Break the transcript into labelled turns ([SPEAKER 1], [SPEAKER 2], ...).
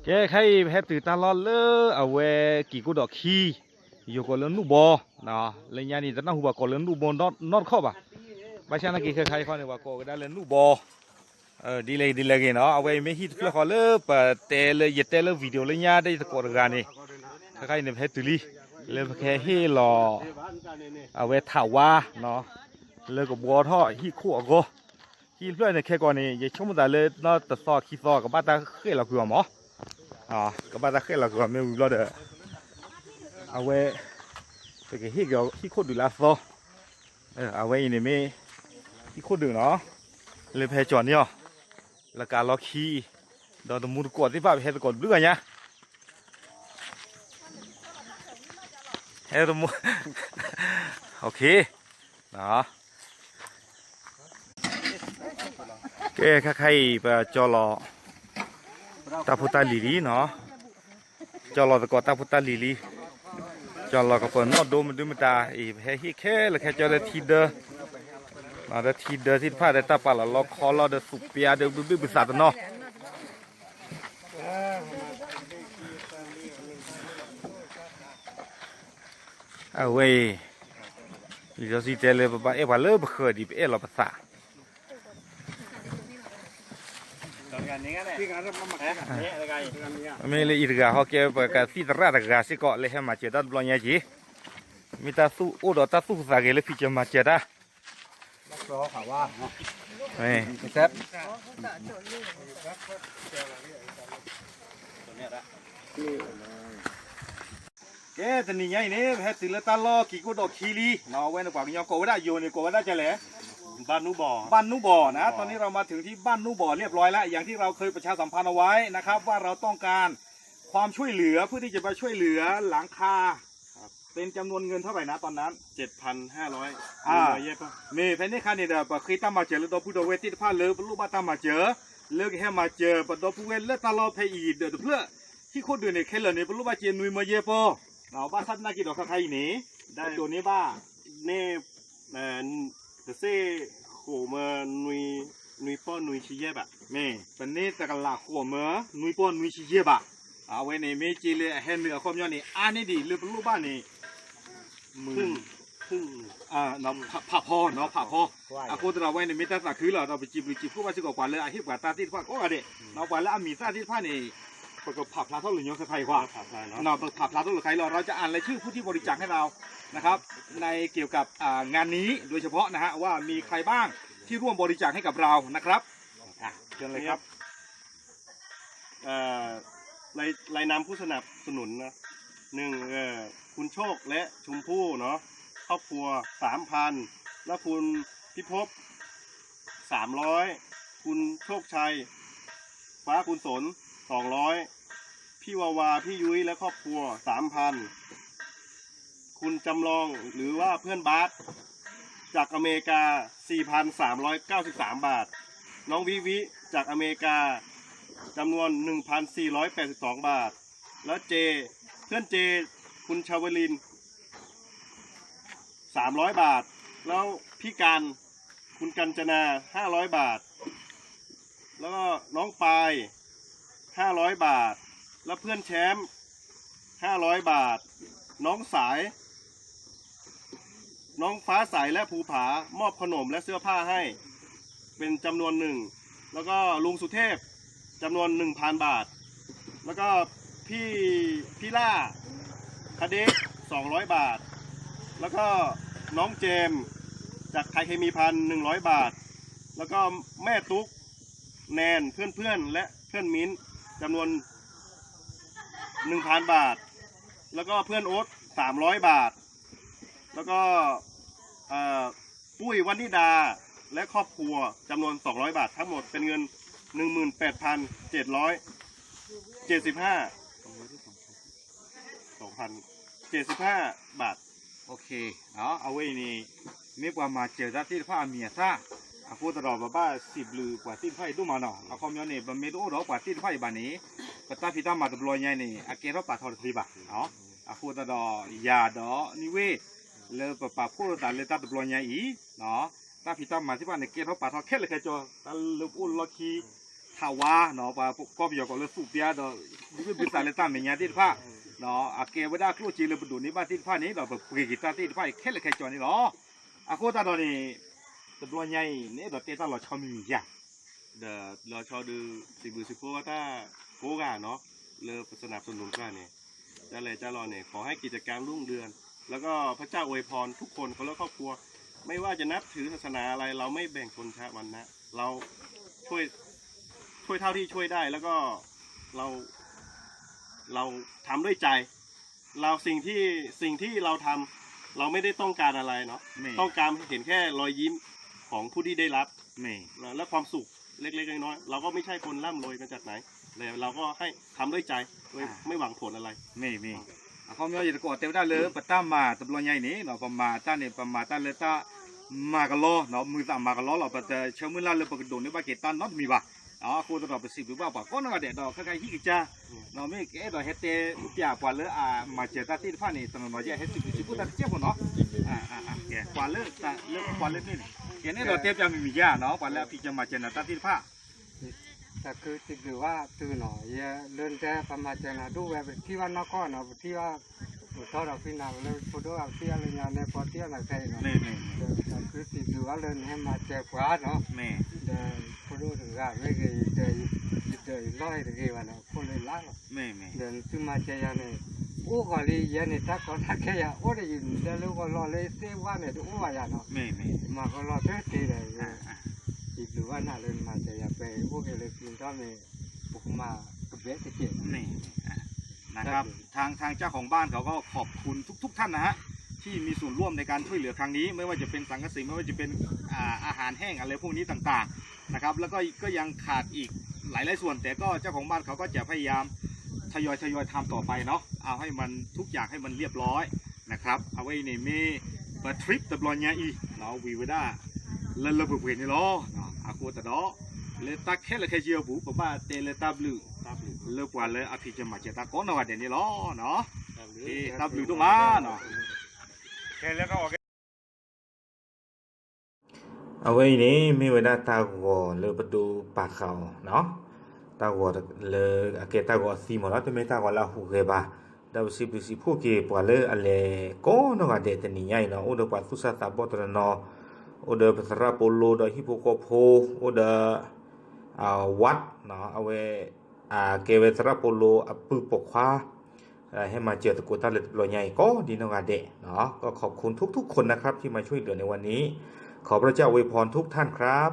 [SPEAKER 1] แกใครแพ้ตื่นตลอดเลยเอาไว้กี่กูดอกขี้อยู่กับเรื่องนูบอเนาะเลยยานี่จะน่าหัวกับเรื่องนูบอนอดเข้าป่ะไม่ใช่นักกี่ใครเขาเนี่ยว่าก็ได้เรื่องนูบอดีเลยกันเนาะเอาไว้ไม่ฮิตเพื่อเขาเลยเปิดเตะเลยยัดเตะเลยวิดีโอเลยยาได้ตะโกนกันนี่ใครเนี่ยแพ้ตื่นลีเลยแค่ให้รอเอาไว้ถ่าวว่าเนาะเลยกับบัวท่อฮิขั้วก็ฮิเพื่อนเนี่ยแค่ก่อนนี่ยังชมได้เลยเนาะแต่ซอขี้ซอกับบ้านตาเคยเราคือหมอกับบ้านตาเคยเราคือไม่รู้แล้วเด้อเอาไว้ไปเกี่ยวที่โคตรดูแลซอเอาไว้เนี่ยไม่ที่โคตรดูเนาะเลยแพ้จอนเนี่ยแล้วการล็อกขี้ดอนตมุดกวดที่ป้าไปเห็ดกวดเรื่องเนี่ยเฮ้ยตมุดโอเคเนาะแกใครไปจอรอตาพุตาลีเนาะจอรอตะกอตาพุตาลีจอรอกับเปิดนอดดูมันตาอีแพ้ที่แค่แล้วแค่จอได้ทีเดอร์ได้ทีเดอร์ที่ผ้าได้ตาปลาละล็อกคอเราได้สุกเปียเดี๋ยวบึ้บสัตว์เนาะเอาไว้อีกสิ่งเจริญแบบเอวาเลิศเคยดีเอเราภาษาไม่เลยอีกแล้วเขาเก็บกับสิ่งระดับกาสิก็เลยให้มาเจอด้านบนยังจีมีตาสู้อุดตาสู้สักเลยพี่จะมาเจอได้รอข่าวว่าไม่เซ็ตแกตอนนี้ไงเนี่ยแพทย์ตื่นแล้วตาล้อกี่กูดอกคีรีเนาะเว้นกว่ายังโกวได้โยนโกวได้จะแหล่บ้านนูบ่อนะตอนนี้เรามาถึงที่บ้านนูบ่อเรียบร้อยแล้วอย่างที่เราเคยประชาสัมพันธ์เอาไว้นะครับว่าเราต้องการความช่วยเหลือเพื่อที่จะไปช่วยเหลือหลังคาเป็นจำนวนเงินเท่าไหร่นะตอนนั้น
[SPEAKER 2] 7,500เยอะป่ะ
[SPEAKER 1] มีเพนนี่คันนี่เด้อปะเคยตามมาเจอแล้วตัวผู้โดเวติผ้าเลือลูกบ้านตามมาเจอเลือกให้มาเจอปะตัวผู้เวเลือกตลอดเพย์อีเด้อเพื่อที่โคตรเดือดเนี่ยแค่เลยเนี่ยลูกบ้านเจนุยมาเยอะป่ะเราบ้านทัดนากิดอกใครหนีได้ตัวนี้บ้า
[SPEAKER 2] นี่แต่เซ่โหมานุยป้อนนุยชี้เย็บอ่ะ
[SPEAKER 1] นี่เป็นนี่แต่กันหลักหัวเมื่อนุยป้อนนุยชี้เย็บอ่ะเอาไว้ในเมจิเลยเห็นเนื้อความย้อนนี่อันนี้ดีเลือกลูกบ้านนี่
[SPEAKER 2] พึ่ง
[SPEAKER 1] เนาะผักพอเนาะผักพอกูจะเราไว้ในมิตรสักคือเราไปจีบผู้ว่าชื่อกว่าเลยอาชีพกว่าตาที่ผ้าก็อะไรเรากว่าแล้วมีตาที่ผ้านี่ประกอบผักพลาเท่าหรือยังใครกว่าเราผักพลาเท่าหรือใครเราจะอ่านรายชื่อผู้ที่บริจาคให้เรานะครับในเกี่ยวกับงานนี้โดยเฉพาะนะฮะว่ามีใครบ้างที่ร่วมบริจาคให้กับเรานะครับเชิญเลยครับ
[SPEAKER 2] รายนามผู้สนับสนุนนะคุณโชคและชมพู่เนาะครอบครัว 3,000 แล้วคุณพิภพ300คุณโชคชัยฟ้าคุณสน200พี่วาวาพี่ยุ้ยและครอบครัว 3,000คุณจำลองหรือว่าเพื่อนบาสจากอเมริกา 4,393 บาทน้องวิจากอเมริกาจำนวน 1,482 บาทแล้วเพื่อนเจคุณชาวลิน300 บาทแล้วพี่การคุณกัญจนา500 บาทแล้วก็น้องปาย500 บาทแล้วเพื่อนแชมป์500 บาทน้องฟ้าใสและภูผามอบขนมและเสื้อผ้าให้เป็นจำนวนหนึ่งแล้วก็ลุงสุเทพจำนวน 1,000 บาทแล้วก็พี่ล่าคาเดะ200 บาทแล้วก็น้องเจมจากไทยเคมีพัน100 บาทแล้วก็แม่ตุ๊กแนนเพื่อนและเพื่อนมิ้นจำนวน 1,000 บาทแล้วก็เพื่อนโอ๊ต300 บาทแล้วก็ปุ้ยวันนิดาและครอบครัวจำนวน200 บาททั้งหมดเป็นเงิน 18,775 บาท
[SPEAKER 1] โอเคเอาไว้นี่มีกว่ามาเจอด้านที่ผ้าเมียซะพูดตลอดว่า10หรือกว่าที่ไฟดูมาเนาะเอาความย้อนนี่บะเมดูดอกว่าที่ไฟบ้านนี้ก็ตาพิตามาตบลอยใหญ่นี่อาเกเราปาทอดคลีบะพูดตลอดยาดอนี่เว้เลยปะพูดตาเลยตาตบลอยใหญ่อีเนาะตาพิตามาที่บ้านเนี่ยเกเราปาทอดแค่เลยแค่จอตาลูกอุ่นล็อกคี ทาวาเนาะว่าก็ไปก็เลยสูบเบียดดูเป็นสายเลยตามเมียที่ผ้าเนาะอาเกวดาครูจีเลยประดูนี่บ้านที่ผ้านี้เราแบบเกกิตาที่ผ้าแค่เลยแค่จอนี่เนาะอาโคตาตอนนี้ตัวใหญ่เนี่ยเราเตะตลอดชอมีอย่าง
[SPEAKER 2] เดี๋ยวเราชอดูสิบุสิโพว่าถ้าโกกาเนาะเลิกสนับสนุนกันเนี่ยจะเลยจะรอเนี่ยขอให้กิจการรุ่งเรืองแล้วก็พระเจ้าอวยพรทุกคนคนและครอบครัว ไม่ว่าจะนับถือศาสนาอะไรเราไม่แบ่งชนชาติวรรณะเราช่วยเท่าที่ช่วยได้แล้วก็เราทำด้วยใจ เราสิ่งที่เราทำเราไม่ได้ต้องการอะไรเนาะต้องการเห็นแค่รอยยิ้มของผู้ที่ได้รับและความสุขเล็กๆน้อยๆเราก็ไม่ใช่คนร่ำรวยมาจากไหนแต่เราก็ให้ทำด้วยใจไม่หวังผลอะไร
[SPEAKER 1] ไม่เขาไม่เอาจะกอดเต็มได้เลยปะตั้มมาตบลอยใหญ่นี่เนาะประมาตาเนี่ยประมาตาเลยตามากะล้อเนาะมือตามากะล้อเราแต่เชื่อมือละเลยปกติโดนในบ้านเกตันน็อตมีบ่อ๋อโคตรเราไปสิบหรือว่าป่ะก็นั่นก็เด็ดดอกใครๆฮิกจ้าเนาะไม่แก่ดอกเฮตเต้ปียกว่าเลยมาเจอตาที่ฟ้านี่ตอนนั้นเราจะเฮตสิบกูตาเจ็บคนเนาะแก่กว่าเลยตาเลิกกว่าเลยนี่แก่เนี่ยเราเทียบจะมีจ้าเนาะกว่าแล้วพี่จะมาเจอตาที่ฟ้า
[SPEAKER 3] แต่คือติดหรือว่าตื่นหน่อยเดินแต่ประมาณจะนะดูแบบที่ว่านครเนาะที่ว่าทอดเราพินาเลยพอดูเอาเสียเลยเนี่ยในพอเที่ยวอะไรใช่เนาะแต่คือติดหรือว่าเดินให้มาเจอกว่าเนาะเดินพอดูถึงว่าไม่เคยเดินร้อยถึงกี่วันเนาะคนเลยล้างเดินขึ้นมาเจอเนี่ยโอ้ก่อนเลยยันเนี่ยถ้าก่อนถ้าแค่ยาโอ้ได้ยินเดินลูกก็รอเลยเสียว่าเนี่ยดูว่าอย่างเนาะมาก็รอเท่าทีเลยติดหรือว่าน่าเล่นมาเจอไปโอ้เลยกินตอนนี้บุกมากับเวทีเจ็บ
[SPEAKER 1] นะครับทางเจ้าของบ้านเขาก็ขอบคุณทุกท่านนะฮะที่มีส่วนร่วมในการช่วยเหลือครั้งนี้ไม่ว่าจะเป็นสังกะสีไม่ว่าจะเป็นอาหารแห้งอะไรพวกนี้ต่างๆนะครับแล้วก็ยังขาดอีกหลายส่วนแต่ก็เจ้าของบ้านเขาก็จะพยายามทยอยทำต่อไปเนาะเอาให้มันทุกอย่างให้มันเรียบร้อยนะครับเอาไว้ในเมย์บัตทริปตะบลอนยาอีเนาะวีวด้าเลเลบุเวนี่ล้อเนาะอากูตะดอเลตักแค่ละแค่เจียวบุปบ้าเตเลตาบลูเลิกว่าเลยอภิจะมาเจตาก้อนนวัดเดี๋ยวนี้ล้อเนาะตับหลุดตัวมาเนาะแค่แล้วก็เอาไว้นี้มีเวลาตาหัวเลยประตูปากเขาเนาะตาหัวเลยเกตาหัวสีหมดแล้วแต่ไม่ตาหัวเราหูเกบ้าดาวสิพวกเก็บว่าเลยอะไรก้อนนวัดเดี๋ยวนี้ใหญ่เนาะโอ้เดี๋ยวปัสสุสตาบอตระเนาะโอ้เดี๋ยวภาษาโปโลเดี๋ยวฮิปโปโคโพโอ้เดี๋ยววัดเนาะเอาไว้เกเวสระโปโลปือปกคว้าให้มาเจอตะกุตาเลตลอยใหญ่ก็ดีนงาเดะเนาะก็ขอบคุณทุกๆคนนะครับที่มาช่วยเหลือในวันนี้ขอพระเจ้าอวยพรทุกท่านครับ